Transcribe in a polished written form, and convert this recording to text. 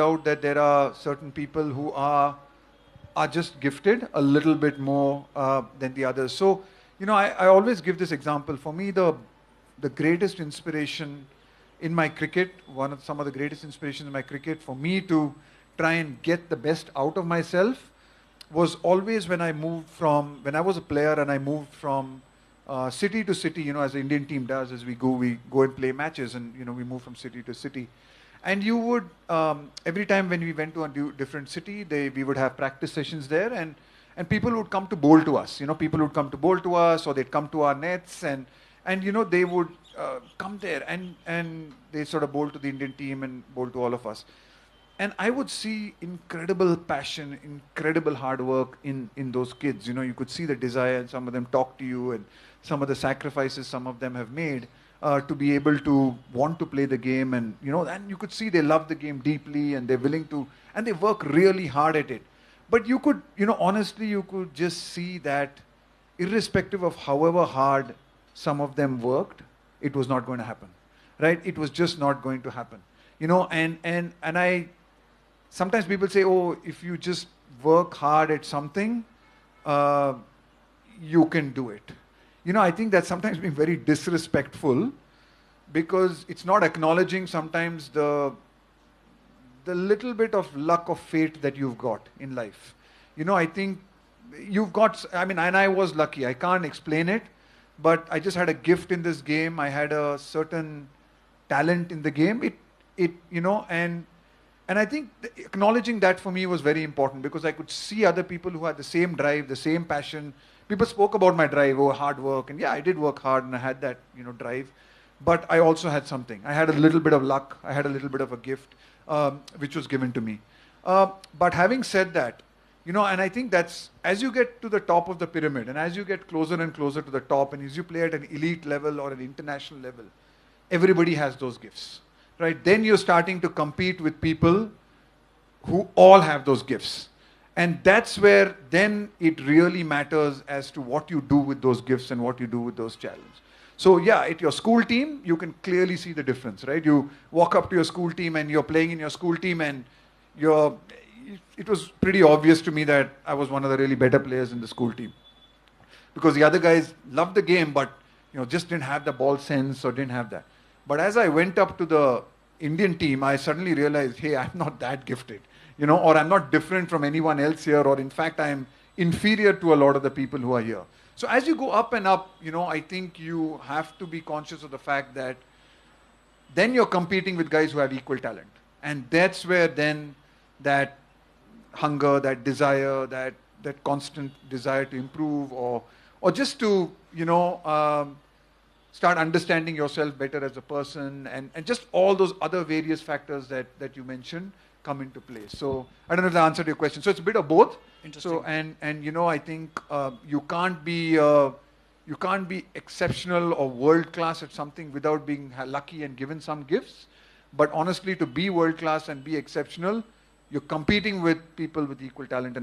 out that there are certain people who are just gifted a little bit more than the others. So, I always give this example. For me, the greatest inspiration in my cricket, some of the greatest inspirations in my cricket, for me to try and get the best out of myself was always when I was a player and I moved from city to city, as the Indian team does, as we go and play matches, and we move from city to city. And you would, every time when we went to a different city, we would have practice sessions there, and people would come to bowl to us. People would come to bowl to us, or they'd come to our nets, and they would come there, and they sort of bowl to the Indian team and bowl to all of us. And I would see incredible passion, incredible hard work in those kids. You could see the desire, and some of them talk to you, and some of the sacrifices some of them have made to be able to want to play the game, and and you could see they love the game deeply, and they're willing to, and they work really hard at it. But you could, honestly, you could just see that irrespective of however hard some of them worked, it was not going to happen, right? It was just not going to happen, and I. Sometimes people say, oh, if you just work hard at something, you can do it. I think that's sometimes being very disrespectful, because it's not acknowledging sometimes the little bit of luck of fate that you've got in life. I think you've got, and I was lucky. I can't explain it, but I just had a gift in this game. I had a certain talent in the game. And I think acknowledging that for me was very important, because I could see other people who had the same drive, the same passion. People spoke about my drive, hard work. And yeah, I did work hard and I had that, drive. But I also had something. I had a little bit of luck. I had a little bit of a gift, which was given to me. But having said that, and I think that's, as you get to the top of the pyramid, and as you get closer and closer to the top, and as you play at an elite level or an international level, everybody has those gifts. Right? Then you're starting to compete with people who all have those gifts. And that's where then it really matters as to what you do with those gifts and what you do with those challenges. So yeah, at your school team, you can clearly see the difference, right? You walk up to your school team and you're playing in your school team, and it was pretty obvious to me that I was one of the really better players in the school team. Because the other guys loved the game, but just didn't have the ball sense or didn't have that. But as I went up to the Indian team, I suddenly realized, hey, I'm not that gifted, or I'm not different from anyone else here, or in fact, I'm inferior to a lot of the people who are here. So as you go up and up, I think you have to be conscious of the fact that then you're competing with guys who have equal talent. And that's where then that hunger, that desire, that constant desire to improve, or just to, start understanding yourself better as a person, and just all those other various factors that you mentioned come into play. So I don't know if that answered your question. So it's a bit of both. Interesting. So and I think you can't be exceptional or world class at something without being lucky and given some gifts. But honestly, to be world class and be exceptional, you're competing with people with equal talent and ability.